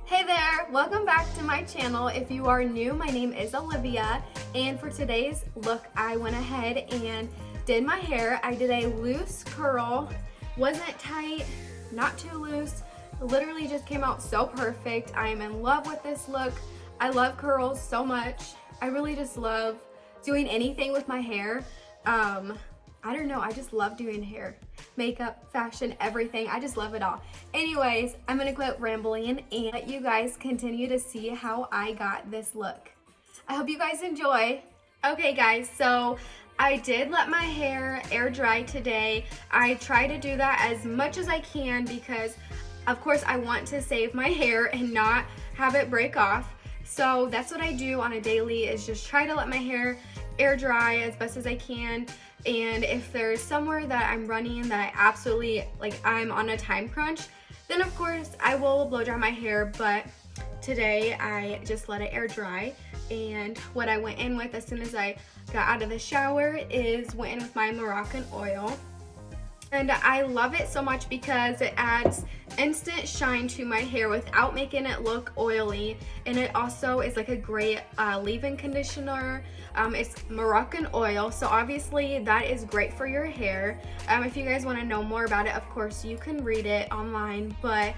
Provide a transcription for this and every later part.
Hey there, welcome back to my channel. If you are new, my name is Olivia, and for today's look, I went ahead and did my hair. I did a loose curl, wasn't tight, not too loose, literally just came out so perfect. I am in love with this look. I love curls so much. I really just love doing anything with my hair. I don't know, I just love doing hair, makeup, fashion, everything. I just love it all. Anyways, I'm gonna quit rambling and let you guys continue to see how I got this look. I hope you guys enjoy. Okay guys, so I did let my hair air dry today. I try to do that as much as I can because of course I want to save my hair and not have it break off. So that's what I do on a daily, is just try to let my hair air dry as best as I can. And if there's somewhere that I'm running that I absolutely, I'm on a time crunch, then of course I will blow dry my hair, but today I just let it air dry. And what I went in with as soon as I got out of the shower is went in with my Moroccan oil. And I love it so much because it adds instant shine to my hair without making it look oily. And it also is like a great leave-in conditioner. It's Moroccan oil, so obviously that is great for your hair. If you guys want to know more about it, of course you can read it online, but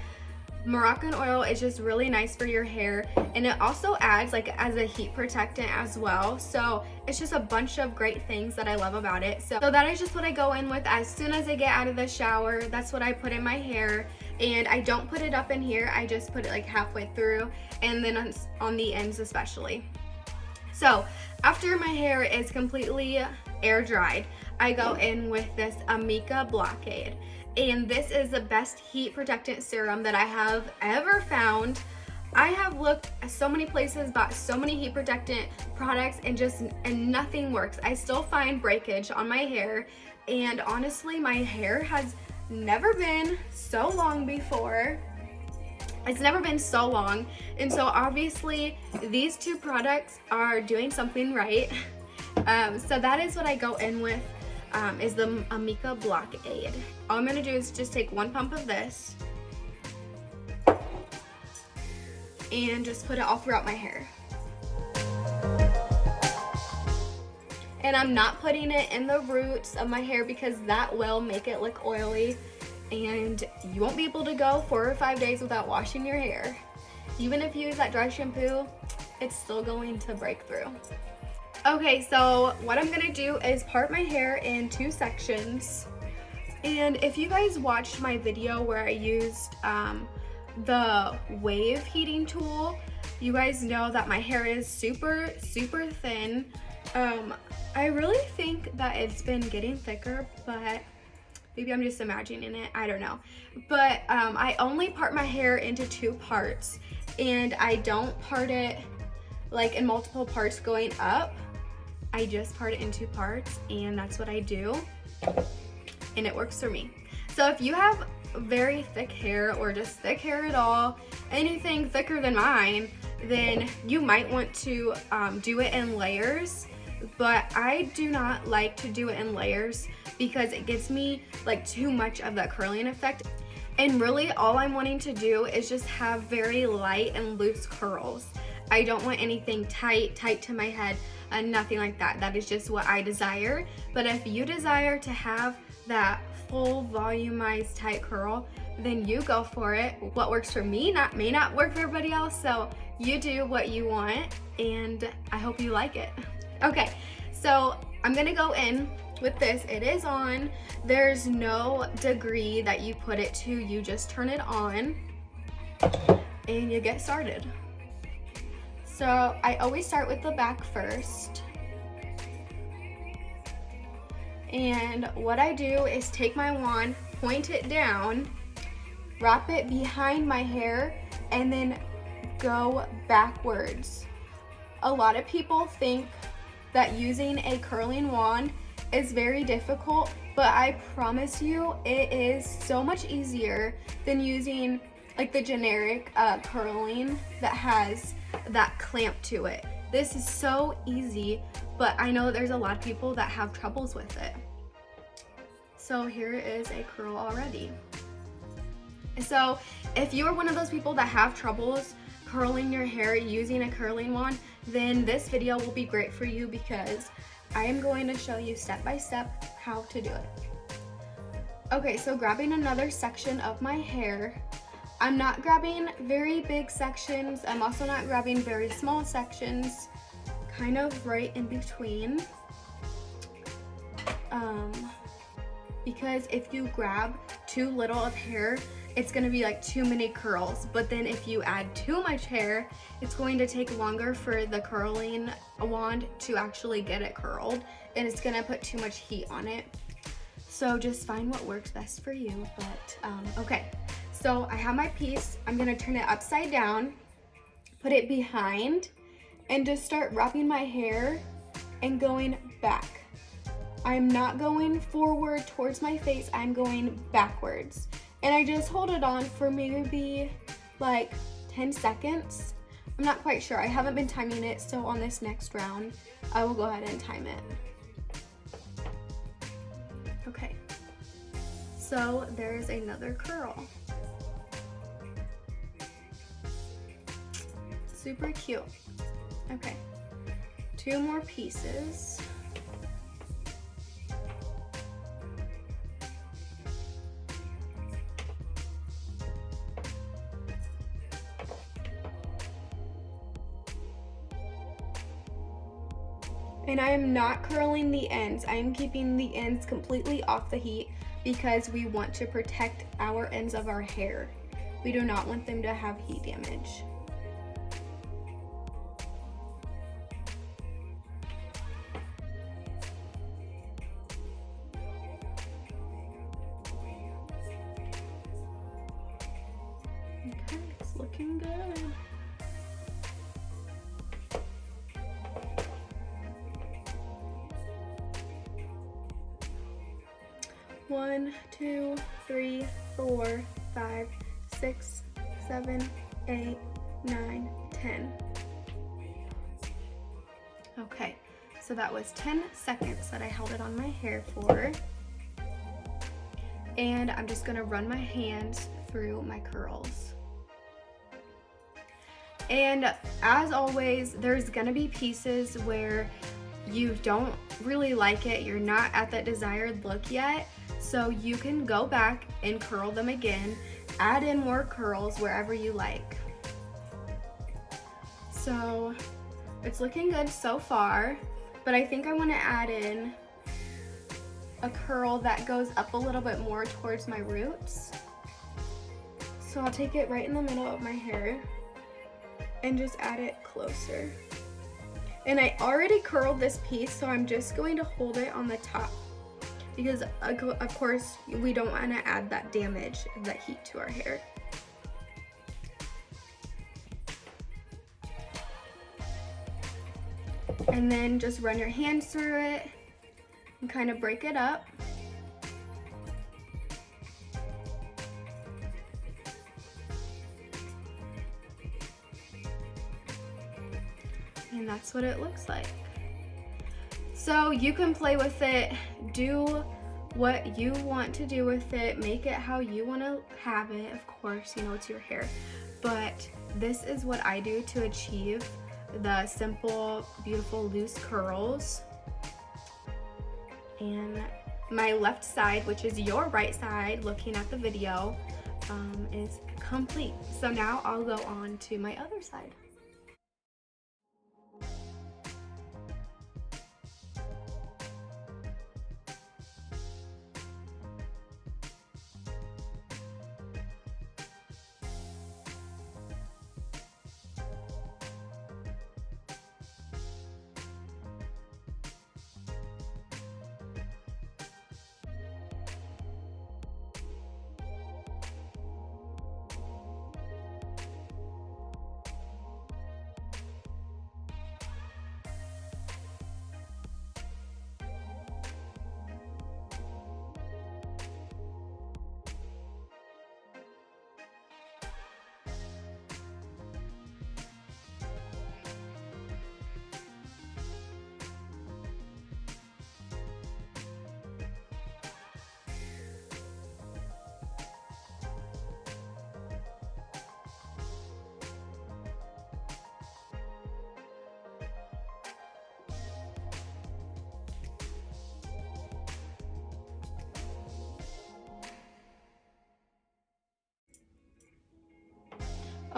Moroccan oil is just really nice for your hair, and it also adds as a heat protectant as well. So it's just a bunch of great things that I love about it. So that is just what I go in with as soon as I get out of the shower. That's what I put in my hair, and I don't put it up in here. I just put it halfway through, and then on the ends especially. So after my hair is completely air dried, I go in with this Amika Blockade. And this is the best heat protectant serum that I have ever found. I have looked at so many places, bought so many heat protectant products, and nothing works. I still find breakage on my hair, and honestly my hair has never been so long before. It's never been so long, and so obviously these two products are doing something right. So that is what I go in with, is the Amika Blockade. All I'm gonna do is just take one pump of this and just put it all throughout my hair. And I'm not putting it in the roots of my hair because that will make it look oily, and you won't be able to go 4 or 5 days without washing your hair. Even if you use that dry shampoo, it's still going to break through. Okay, so what I'm gonna do is part my hair in 2 sections. And if you guys watched my video where I used the wave heating tool, you guys know that my hair is super thin. I really think that it's been getting thicker, but maybe I'm just imagining it, I don't know. But I only part my hair into 2 parts, and I don't part it in multiple parts going up. I just part it in 2 parts, and that's what I do, and it works for me. So if you have very thick hair, or just thick hair at all, anything thicker than mine, then you might want to do it in layers. But I do not like to do it in layers because it gives me too much of that curling effect. And really all I'm wanting to do is just have very light and loose curls. I don't want anything tight to my head, nothing like that. That is just what I desire. But if you desire to have that full volumized tight curl, then you go for it. What works for me may not work for everybody else, so you do what you want, and I hope you like it. Okay, so I'm gonna go in with this. It is on. There's no degree that you put it to. You just turn it on and you get started. So I always start with the back first. And what I do is take my wand, point it down, wrap it behind my hair, and then go backwards. A lot of people think that using a curling wand is very difficult, but I promise you it is so much easier than using the generic curling that has that clamp to it. This is so easy, but I know that there's a lot of people that have troubles with it. So here is a curl already. So if you're one of those people that have troubles curling your hair using a curling wand, then this video will be great for you because I am going to show you step by step how to do it. Okay, so grabbing another section of my hair, I'm not grabbing very big sections. I'm also not grabbing very small sections, kind of right in between. Because if you grab too little of hair, it's gonna be like too many curls. But then if you add too much hair, it's going to take longer for the curling wand to actually get it curled, and it's gonna put too much heat on it. So just find what works best for you. But okay, so I have my piece. I'm gonna turn it upside down, put it behind, and just start wrapping my hair and going back. I'm not going forward towards my face, I'm going backwards. And I just hold it on for maybe like 10 seconds. I'm not quite sure, I haven't been timing it, so on this next round, I will go ahead and time it. Okay, so there's another curl. Super cute. Okay, 2 more pieces. And I am not curling the ends. I am keeping the ends completely off the heat because we want to protect our ends of our hair. We do not want them to have heat damage. Okay, it's looking good. One, 2, 3, 4, 5, 6, 7, 8, 9, 10. Okay, so that was 10 seconds that I held it on my hair for. And I'm just gonna run my hands through my curls. And as always, there's gonna be pieces where you don't really like it, you're not at that desired look yet, so you can go back and curl them again, add in more curls wherever you like. So it's looking good so far, but I think I want to add in a curl that goes up a little bit more towards my roots. So I'll take it right in the middle of my hair and just add it closer. And I already curled this piece, so I'm just going to hold it on the top because of course we don't want to add that damage, that heat to our hair. And then just run your hands through it and kind of break it up. And that's what it looks like. So you can play with it, do what you want to do with it, make it how you want to have it. Of course, you know, it's your hair, but this is what I do to achieve the simple, beautiful, loose curls. And my left side, which is your right side, looking at the video, is complete. So now I'll go on to my other side.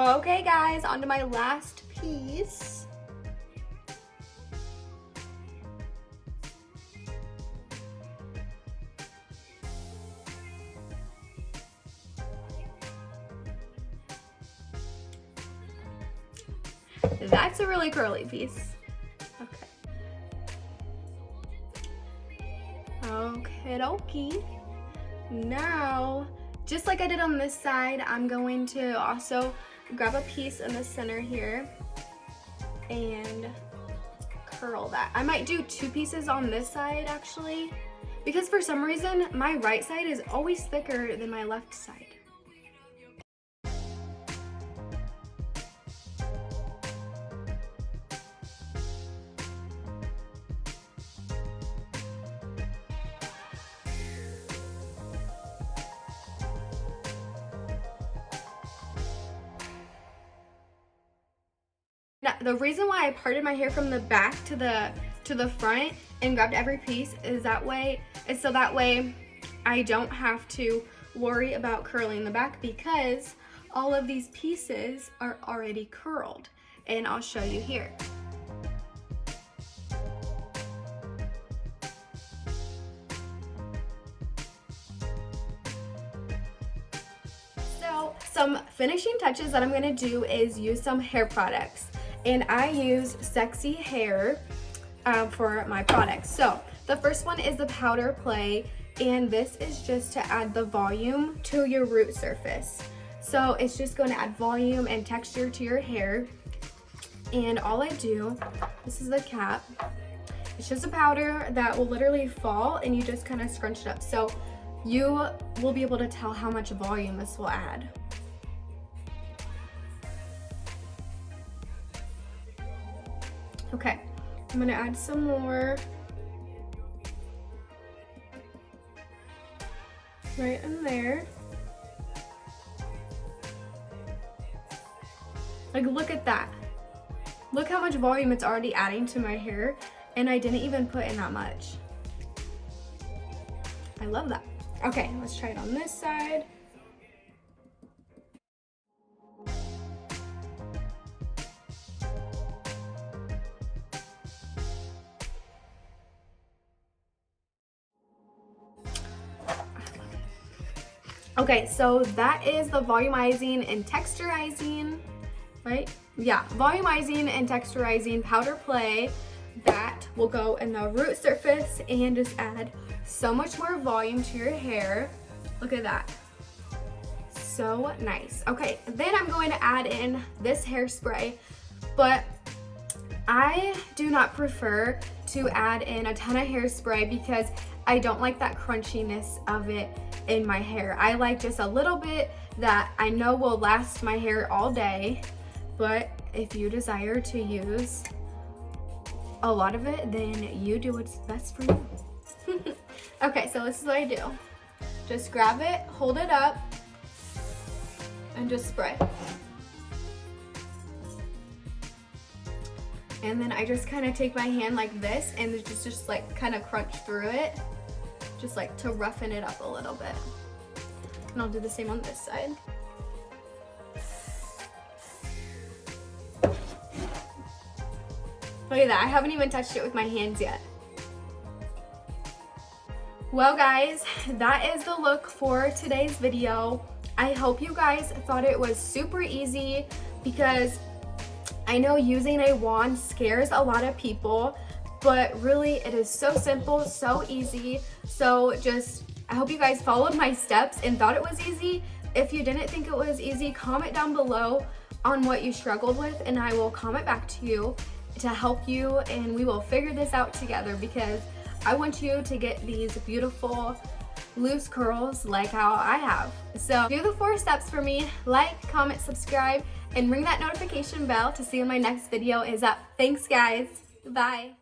Okay guys, on to my last piece. That's a really curly piece. Okay. Okie dokie. Now, just like I did on this side, I'm going to also grab a piece in the center here and curl that. I might do 2 pieces on this side actually, because for some reason my right side is always thicker than my left side. Now, the reason why I parted my hair from the back to the front and grabbed every piece is so that way I don't have to worry about curling the back, because all of these pieces are already curled, and I'll show you here. So some finishing touches that I'm going to do is use some hair products. And I use Sexy Hair for my products. So the first one is the powder play, and this is just to add the volume to your root surface. So it's just going to add volume and texture to your hair. And all I do, this is the cap, it's just a powder that will literally fall, and you just kind of scrunch it up. So you will be able to tell how much volume this will add. Okay, I'm gonna add some more right in there. Like, look at that. Look how much volume it's already adding to my hair, and I didn't even put in that much. I love that. Okay, let's try it on this side. Okay, so that is the volumizing and texturizing, right? Yeah, volumizing and texturizing powder play that will go in the root surface and just add so much more volume to your hair. Look at that. So nice. Okay, then I'm going to add in this hairspray, but I do not prefer to add in a ton of hairspray because I don't like that crunchiness of it in my hair. I like just a little bit that I know will last my hair all day, but if you desire to use a lot of it, then you do what's best for you. Okay, so this is what I do. Just grab it, hold it up, and just spray. And then I just kind of take my hand like this and just like kind of crunch through it, just like to roughen it up a little bit. And I'll do the same on this side. Look at that, I haven't even touched it with my hands yet. Well guys, that is the look for today's video. I hope you guys thought it was super easy, because I know using a wand scares a lot of people, but really it is so simple, so easy. So I hope you guys followed my steps and thought it was easy. If you didn't think it was easy, comment down below on what you struggled with, and I will comment back to you to help you, and we will figure this out together, because I want you to get these beautiful loose curls like how I have. So do the 4 steps for me: like, comment, subscribe, and ring that notification bell to see when my next video is up. Thanks guys, bye.